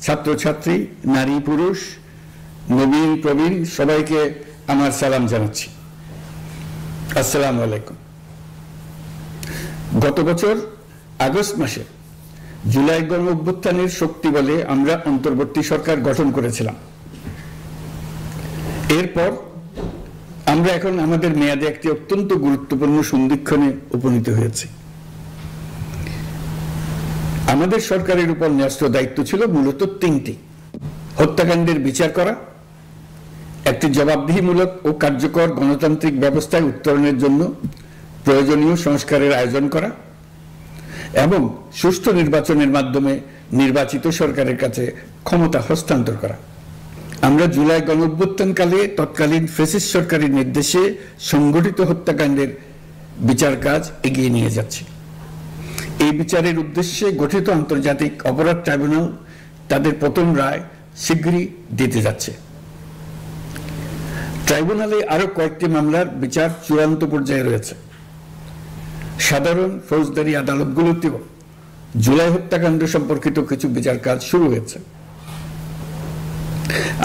ছাত্রছাত্রী, নারী পুরুষ, নবীন প্রবীণ সবাইকে আমার সালাম জানাচ্ছি। আসসালামু আলাইকুম। গত বছর আগস্ট মাসে জুলাই গণ অভ্যুত্থানের শক্তি বলে আমরা অন্তর্বর্তী সরকার গঠন করেছিলাম। এরপর আমরা এখন আমাদের মেয়াদে একটি অত্যন্ত গুরুত্বপূর্ণ সন্ধিক্ষণে উপনীত হয়েছি। আমাদের সরকারের উপর ন্যস্ত দায়িত্ব ছিল মূলত তিনটি: হত্যাকাণ্ডের বিচার করা, একটি জবাবদিহিমূলক ও কার্যকর গণতান্ত্রিক ব্যবস্থায় উত্তরণের জন্য প্রয়োজনীয় সংস্কারের আয়োজন করা এবং সুষ্ঠু নির্বাচনের মাধ্যমে নির্বাচিত সরকারের কাছে ক্ষমতা হস্তান্তর করা। আমরা জুলাই গণ অভ্যুত্থানকালে তৎকালীন ফ্যাসিস্ট সরকারের নির্দেশে সংগঠিত হত্যাকাণ্ডের বিচার কাজ এগিয়ে নিয়ে যাচ্ছি। এই বিচারের উদ্দেশ্যে গঠিত আন্তর্জাতিক অপরাধ ট্রাইব্যুনাল তাদের প্রথম রায় শীঘ্রই দিতে যাচ্ছে। ট্রাইব্যুনালে আরো কয়েকটি মামলার বিচার চূড়ান্ত পর্যায়ে রয়েছে। সাধারণ ফৌজদারি আদালতগুলোতেও জুলাই হত্যাকাণ্ড সম্পর্কিত কিছু বিচার কাজ শুরু হয়েছে।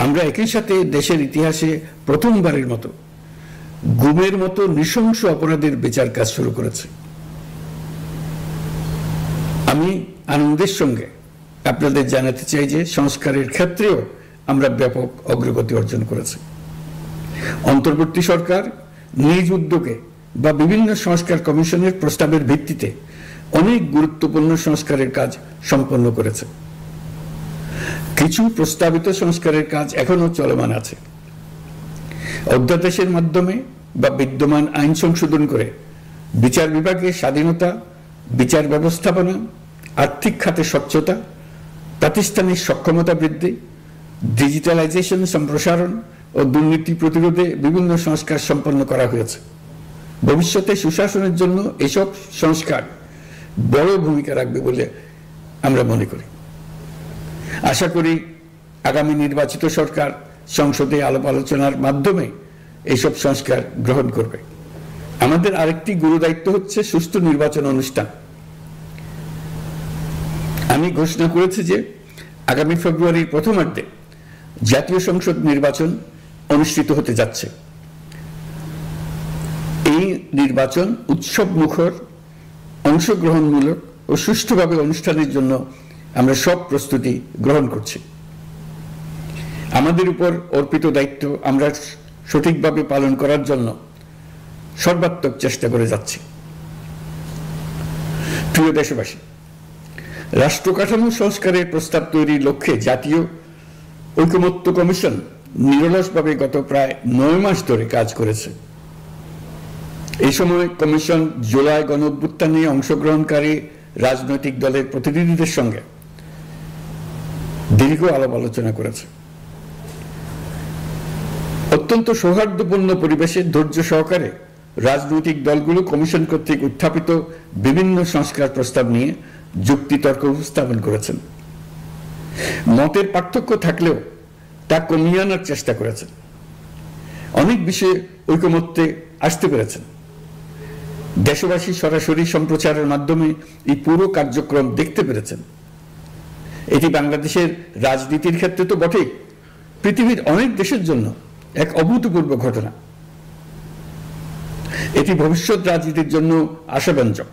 আমরা একই সাথে দেশের ইতিহাসে প্রথমবারের মতো গুমের মতো নৃশংস অপরাধের বিচার কাজ শুরু করেছি। আমি আনন্দের সঙ্গে আপনাদের জানাতে চাই যে সংস্কারের ক্ষেত্রেও আমরা ব্যাপক অগ্রগতি অর্জন করেছি। অন্তর্বর্তী সরকার নিজ উদ্যোগে বা বিভিন্ন সংস্কার কমিশনের প্রস্তাবের ভিত্তিতে অনেক গুরুত্বপূর্ণ সংস্কারের কাজ সম্পন্ন করেছে। কিছু প্রস্তাবিত সংস্কারের কাজ এখনো চলমান আছে। অধ্যাদেশের মাধ্যমে বা বিদ্যমান আইন সংশোধন করে বিচার বিভাগের স্বাধীনতা, বিচার ব্যবস্থাপনা, আর্থিক খাতে স্বচ্ছতা, প্রাতিষ্ঠানিক সক্ষমতা বৃদ্ধি, ডিজিটালাইজেশন সম্প্রসারণ ও দুর্নীতি প্রতিরোধে বিভিন্ন সংস্কার সম্পন্ন করা হয়েছে। ভবিষ্যতে সুশাসনের জন্য এসব সংস্কার বড় ভূমিকা রাখবে বলে আমরা মনে করি। আশা করি আগামী নির্বাচিত সরকার সংসদে আলাপ আলোচনার মাধ্যমে এইসব সংস্কার গ্রহণ করবে। আমাদের আরেকটি গুরু দায়িত্ব হচ্ছে সুষ্ঠু নির্বাচন অনুষ্ঠান। আমি ঘোষণা করেছি যে আগামী ফেব্রুয়ারির প্রথমার্ধে জাতীয় সংসদ নির্বাচন অনুষ্ঠিত হতে যাচ্ছে। এই নির্বাচন উৎসব মুখর, অংশগ্রহণমূলক ও সুষ্ঠুভাবে অনুষ্ঠানের জন্য আমরা সব প্রস্তুতি গ্রহণ করছি। আমাদের উপর অর্পিত দায়িত্ব আমরা সঠিকভাবে পালন করার জন্য সর্বাত্মক চেষ্টা করে যাচ্ছি। প্রিয় দেশবাসী, রাষ্ট্র কাঠামো সংস্কারের প্রস্তাব তৈরির লক্ষ্যে জাতীয় ঐকমত্য কমিশন নিরলসভাবে গত প্রায় 9 মাস ধরে কাজ করেছে। এই সময় কমিশন জুলাই গণ অভ্যুত্থানে অংশগ্রহণকারী রাজনৈতিক দলের প্রতিনিধিদের সঙ্গে দীর্ঘ আলাপ আলোচনা করেছে। অত্যন্ত সৌহার্দ্যপূর্ণ পরিবেশে ধৈর্য সহকারে রাজনৈতিক দলগুলো কমিশন কর্তৃক উত্থাপিত বিভিন্ন সংস্কার প্রস্তাব নিয়ে যুক্তিতর্ক উপস্থাপন করেছেন। মতের পার্থক্য থাকলেও তা কমিয়ে আনার চেষ্টা করেছেন। অনেক বিষয়ে ঐকমত্যে আসতে পেরেছেন। দেশবাসী সরাসরি সম্প্রচারের মাধ্যমে এই পুরো কার্যক্রম দেখতে পেরেছেন। এটি বাংলাদেশের রাজনীতির ক্ষেত্রে তো বটেই, পৃথিবীর অনেক দেশের জন্য এক অভূতপূর্ব ঘটনা। এটি ভবিষ্যৎ রাজনীতির জন্য আশাব্যঞ্জক।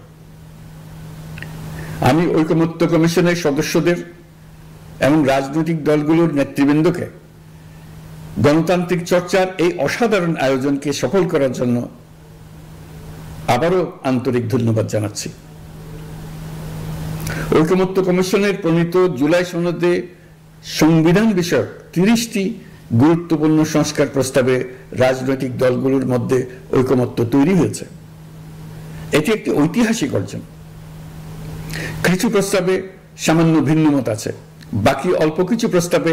আমি ঐকমত্য কমিশনের সদস্যদের এবং রাজনৈতিক দলগুলোর নেতৃবৃন্দকে গণতান্ত্রিক চর্চার এই অসাধারণ আয়োজনকে সফল করার জন্য আবারও আন্তরিক ধন্যবাদ জানাচ্ছি। ঐকমত্য কমিশনের প্রণীত জুলাই সনদে সংবিধান বিষয়ক 30টি গুরুত্বপূর্ণ সংস্কার প্রস্তাবে রাজনৈতিক দলগুলোর মধ্যে ঐকমত্য তৈরি হয়েছে। এটি একটি ঐতিহাসিক অর্জন। কিছু প্রস্তাবে সামান্য ভিন্নমত আছে, বাকি অল্প কিছু প্রস্তাবে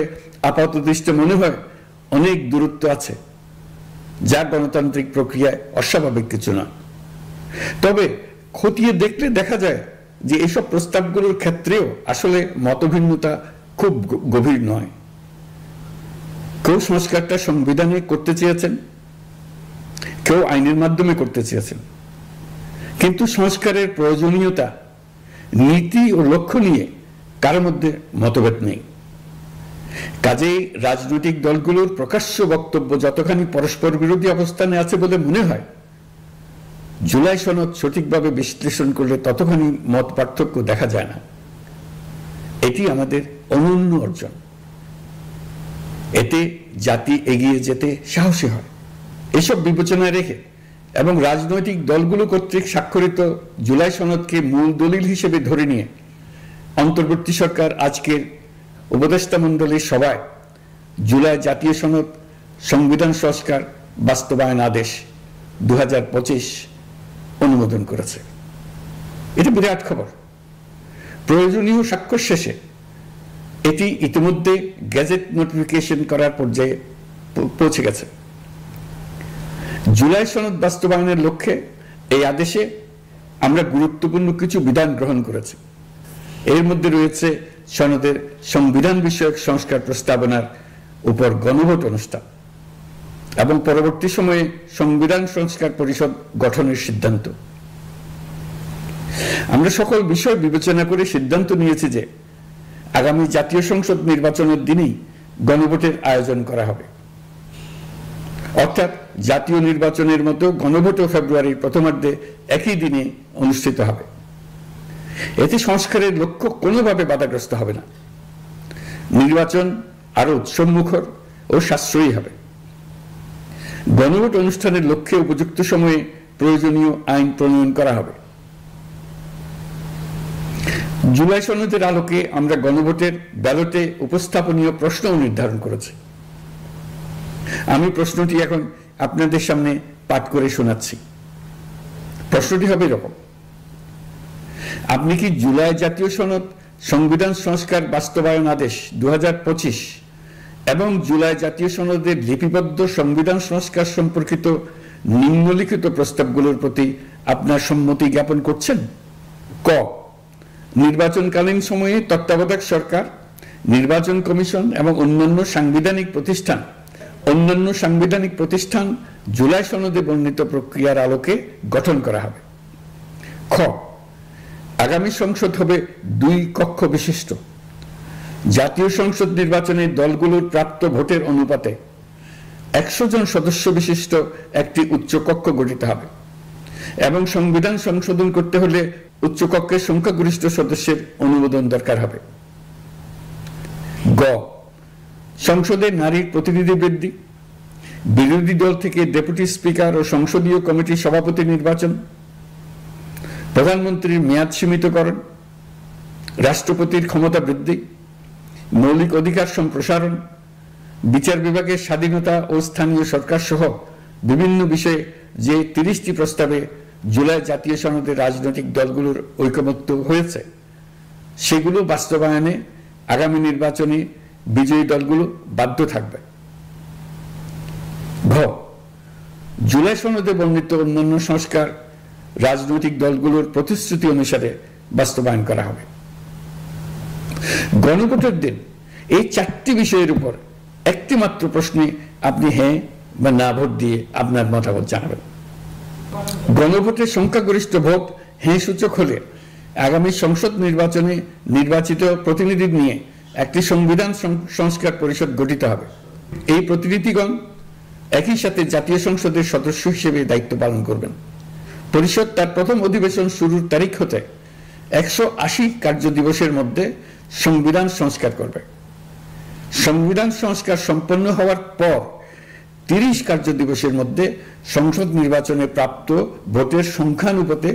আপাতদৃষ্টে মনে হয় অনেক দূরত্ব আছে, যা গণতান্ত্রিক প্রক্রিয়ায় অস্বাভাবিক কিছু না। তবে খতিয়ে দেখলে দেখা যায় যে এসব প্রস্তাবগুলোর ক্ষেত্রেও আসলে মতভিন্নতা খুব গভীর নয়। কেউ সংস্কারটা সংবিধানে করতে চেয়েছেন, কেউ আইনের মাধ্যমে করতে চেয়েছেন, কিন্তু সংস্কারের প্রয়োজনীয়তা, নীতি ও লক্ষ্য নিয়ে কারোর মধ্যে মতভেদ নেই। কাজেই রাজনৈতিক দলগুলোর প্রকাশ্য বক্তব্য যতখানি পরস্পর বিরোধী অবস্থানে আছে বলে মনে হয়, জুলাই সনদ সঠিকভাবে বিশ্লেষণ করলে ততখানি মত পার্থক্য দেখা যায় না। এটি আমাদের অনন্য অর্জন। এতে জাতি এগিয়ে যেতে সাহসী হয়। এসব বিবেচনায় রেখে এবং রাজনৈতিক দলগুলো কর্তৃক স্বাক্ষরিত জুলাই সনদকে মূল দলিল হিসেবে ধরে নিয়ে অন্তর্বর্তী সরকার আজকের উপদেষ্টা মণ্ডলীর সভায় জুলাই জাতীয় সনদ সংবিধান সংস্কার বাস্তবায়ন আদেশ 2025 অনুমোদন করেছে। এটা বিরাট খবর। প্রয়োজনীয় স্বাক্ষর শেষে এটি ইতিমধ্যে গেজেট নোটিফিকেশন করার পর্যায়ে পৌঁছে গেছে। জুলাই সনদ বাস্তবায়নের লক্ষ্যে এই আদেশে আমরা গুরুত্বপূর্ণ কিছু বিধান গ্রহণ করেছি। এর মধ্যে রয়েছে সনদের সংবিধান বিষয়ক সংস্কার প্রস্তাবনার উপর গণভোট অনুষ্ঠান এবং পরবর্তী সময়ে সংবিধান সংস্কার পরিষদ গঠনের সিদ্ধান্ত। আমরা সকল বিষয় বিবেচনা করে সিদ্ধান্ত নিয়েছি যে আগামী জাতীয় সংসদ নির্বাচনের দিনেই গণভোটের আয়োজন করা হবে, অর্থাৎ জাতীয় নির্বাচনের মতো গণভোটও ফেব্রুয়ারির প্রথমার্ধে একই দিনে অনুষ্ঠিত হবে। এতে সংস্কারের লক্ষ্য কোনোভাবে বাধাগ্রস্ত হবে না। নির্বাচন আরো উৎসবমুখর ও সাশ্রয়ী হবে। গণভোট অনুষ্ঠানের লক্ষ্যে উপযুক্ত সময়ে প্রয়োজনীয় আইন প্রণয়ন করা হবে। জুলাই সনদের আলোকে আমরা গণভোটের ব্যালটে উপস্থাপনীয় প্রশ্নও নির্ধারণ করেছি। আমি প্রশ্নটি এখন আপনাদের সামনে পাঠ করে শোনাচ্ছি। প্রশ্নটি হবে এরকম: আপনি কি জুলাই জাতীয় সনদ সংবিধান সংস্কার বাস্তবায়ন আদেশ 2025 এবং জুলাই জাতীয় সনদের লিপিবদ্ধ সংবিধান সংস্কার সম্পর্কিত নিম্নলিখিত প্রস্তাবগুলোর প্রতি আপনার সম্মতি জ্ঞাপন করছেন? ক, নির্বাচনকালীন সময়ে তত্ত্বাবধায়ক সরকার, নির্বাচন কমিশন এবং অন্যান্য সাংবিধানিক প্রতিষ্ঠান জুলাই সনদে বর্ণিত প্রক্রিয়ার আলোকে গঠন করা হবে। খ, আগামী সংসদ হবে 2 কক্ষ বিশিষ্ট। জাতীয় সংসদ নির্বাচনে দলগুলোর প্রাপ্ত ভোটের অনুপাতে 100 জন সদস্য বিশিষ্ট একটি উচ্চকক্ষ গঠিত হবে এবং সংবিধান সংশোধন করতে হলে উচ্চকক্ষের সংখ্যাগরিষ্ঠ সদস্যের অনুমোদন দরকার হবে। গ, সংসদে নারীর প্রতিনিধি বৃদ্ধি, বিরোধী দল থেকে ডেপুটি স্পিকার ও সংসদীয় কমিটির সভাপতি নির্বাচন, প্রধানমন্ত্রীর মেয়াদ সীমিতকরণ, রাষ্ট্রপতির ক্ষমতা বৃদ্ধি, মৌলিক অধিকার সম্প্রসারণ, বিচার বিভাগের স্বাধীনতা ও স্থানীয় সরকার সহ বিভিন্ন বিষয়ে যে 30টি প্রস্তাবে জুলাই জাতীয় সনদে রাজনৈতিক দলগুলোর ঐকমত্য হয়েছে, সেগুলো বাস্তবায়নে আগামী নির্বাচনে বিজয়ী দলগুলো বাধ্য থাকবে। ঘ, জুলাই সনদে বর্ণিত অন্যান্য সংস্কার রাজনৈতিক দলগুলোর প্রতিশ্রুতি অনুসারে বাস্তবায়ন করা হবে। গণভোটের দিন এই 4টি বিষয়ের উপর একটি মাত্র প্রশ্নে আপনি হ্যাঁ বা না ভোট দিয়ে আপনার মতামত জানাবেন। গণভোটের সংখ্যাগরিষ্ঠ ভোট হ্যাঁ সূচক হলে আগামী সংসদ নির্বাচনে নির্বাচিত প্রতিনিধি নিয়ে একটি সংবিধান সংস্কার পরিষদ গঠিত হবে। এই প্রতিনিধিগণ একই সাথে জাতীয় সংসদের সদস্য হিসেবে দায়িত্ব পালন করবেন। পরিষদ তার প্রথম অধিবেশন শুরুর তারিখ হতে 180 কার্যদিবসের মধ্যে সংবিধান সংস্কার করবে। সংবিধান সংস্কার সম্পন্ন হওয়ার পর 30 কার্যদিবসের মধ্যে সংসদ নির্বাচনে প্রাপ্ত ভোটের সংখ্যানুপাতে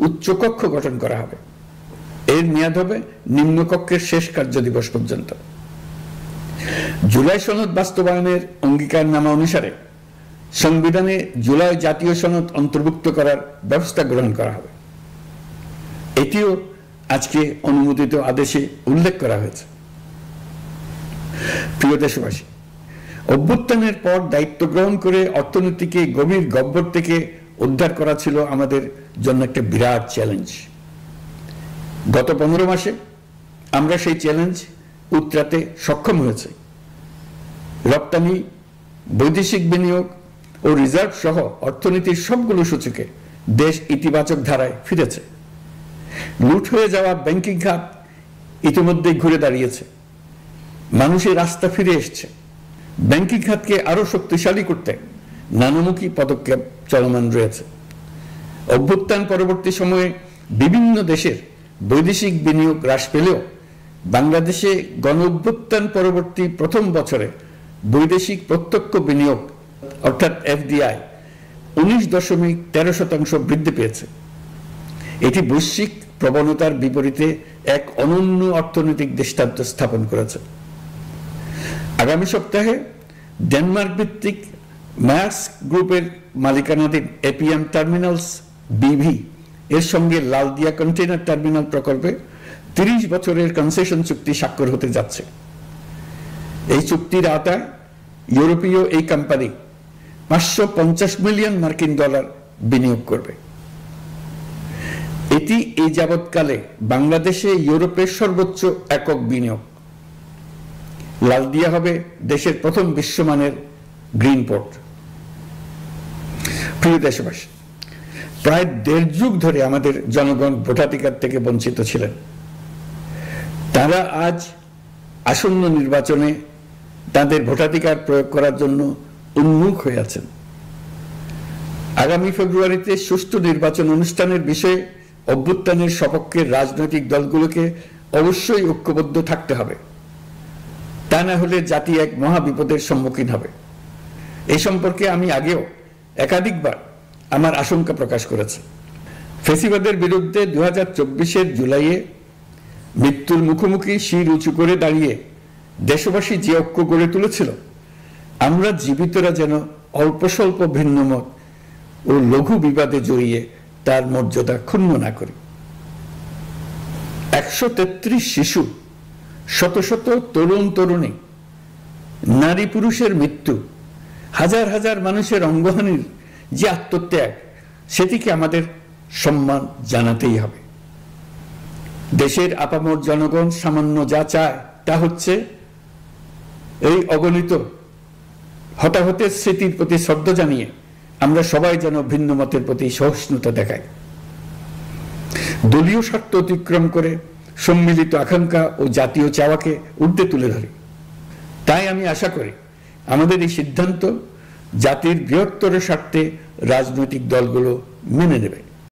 উচ্চকক্ষ গঠন করা হবে। এর মেয়াদ হবে নিম্নকক্ষের শেষ কার্যদিবস পর্যন্ত। জুলাই সনদ বাস্তবায়নের অঙ্গীকারনামা অনুসারে সংবিধানে জুলাই জাতীয় সনদ অন্তর্ভুক্ত করার ব্যবস্থা গ্রহণ করা হবে। এটিও আজকে অনুমোদিত আদেশে উল্লেখ করা হয়েছে। প্রিয় দেশবাসী, অভ্যুত্থানের পর দায়িত্ব গ্রহণ করে অর্থনীতিকে গভীর গহ্বর থেকে উদ্ধার করা ছিল আমাদের জন্য একটা বিরাট চ্যালেঞ্জ। গত 15 মাসে আমরা সেই চ্যালেঞ্জ উতরাতে সক্ষম হয়েছে। রপ্তানি, বৈদেশিক বিনিয়োগ ও রিজার্ভ সহ অর্থনীতির সবগুলো সূচকে দেশ ইতিবাচক ধারায় ফিরেছে। লুট হয়ে যাওয়া ব্যাংকিং খাত ইতিমধ্যেই ঘুরে দাঁড়িয়েছে, মানুষের আস্থা ফিরে এসছে। ব্যাংকিং খাতকে আরো শক্তিশালী করতে নানামুখী পদক্ষেপ চলমান রয়েছে। অভ্যুত্থান পরবর্তী সময়ে বিভিন্ন দেশের বৈদেশিক বিনিয়োগ হ্রাস পেলেও বাংলাদেশে গণ অভ্যুত্থান পরবর্তী প্রথম বছরে বৈদেশিক প্রত্যক্ষ বিনিয়োগ অর্থাৎ এফডিআই 19.13% বৃদ্ধি পেয়েছে। এটি বৈশ্বিক প্রবণতার বিপরীতে এক অনন্য অর্থনৈতিক দৃষ্টান্ত স্থাপন করেছে। আগামী সপ্তাহে ডেনমার্ক ভিত্তিক মায়ার্স গ্রুপের মালিকানাধীন এপিএম টার্মিনালস বিভি এর সঙ্গে লালদিয়া কন্টেইনার টার্মিনাল প্রকল্পে 30 বছরের কনসেশন চুক্তি স্বাক্ষর হতে যাচ্ছে। এই চুক্তির আওতায় ইউরোপীয় এই কোম্পানি $550 মিলিয়ন বিনিয়োগ করবে। এটি এই যাবৎকালে বাংলাদেশে ইউরোপের সর্বোচ্চ একক বিনিয়োগ। লালদিয়া হবে দেশের প্রথম বিশ্বমানের গ্রিন পোর্ট। প্রিয় দেশবাসী, প্রায় 1.5 যুগ ধরে আমাদের জনগণ ভোটাধিকার থেকে বঞ্চিত ছিলেন। তারা আজ আসন্ন নির্বাচনে তাদের ভোটাধিকার প্রয়োগ করার জন্য উন্মুখ হয়ে আছেন। আগামী ফেব্রুয়ারিতে সুষ্ঠু নির্বাচন অনুষ্ঠানের বিষয়ে অভ্যুত্থানের সপক্ষের রাজনৈতিক দলগুলোকে অবশ্যই ঐক্যবদ্ধ থাকতে হবে, তা না হলে জাতি এক মহা বিপদের সম্মুখীন হবে। এই সম্পর্কে আমি আগেও একাধিকবার আমার আশঙ্কা প্রকাশ করেছি। ফ্যাসিবাদের বিরুদ্ধে 2024-এর জুলাইয়ে মৃত্যুর মুখোমুখি শির উঁচু করে দাঁড়িয়ে দেশবাসী যে ঐক্য গড়ে তুলেছিল, আমরা জীবিতরা যেন অল্প স্বল্প ভিন্নমত ও লঘু বিবাদে জড়িয়ে তার মর্যাদা ক্ষুণ্ণ না করি। 133 শিশু, শত শত তরুণ তরুণী, নারী পুরুষের মৃত্যু, হাজার হাজার মানুষের অঙ্গহানির যে আত্মত্যাগ, সেটিকে আমাদের সম্মান জানাতেই হবে। দেশের আপামর জনগণ সামান্য যা চায় তা হচ্ছে এই অগণিত হতাহতের স্মৃতির প্রতি শ্রদ্ধা জানিয়ে আমরা সবাই যেন ভিন্ন মতের প্রতি সহিষ্ণুতা দেখাই, দলীয় স্বার্থ অতিক্রম করে সম্মিলিত আকাঙ্ক্ষা ও জাতীয় চাওয়াকে ঊর্ধ্বে তুলে ধরি। তাই আমি আশা করি আমাদের এই সিদ্ধান্ত জাতির বৃহত্তর স্বার্থে রাজনৈতিক দলগুলো মেনে নেবে।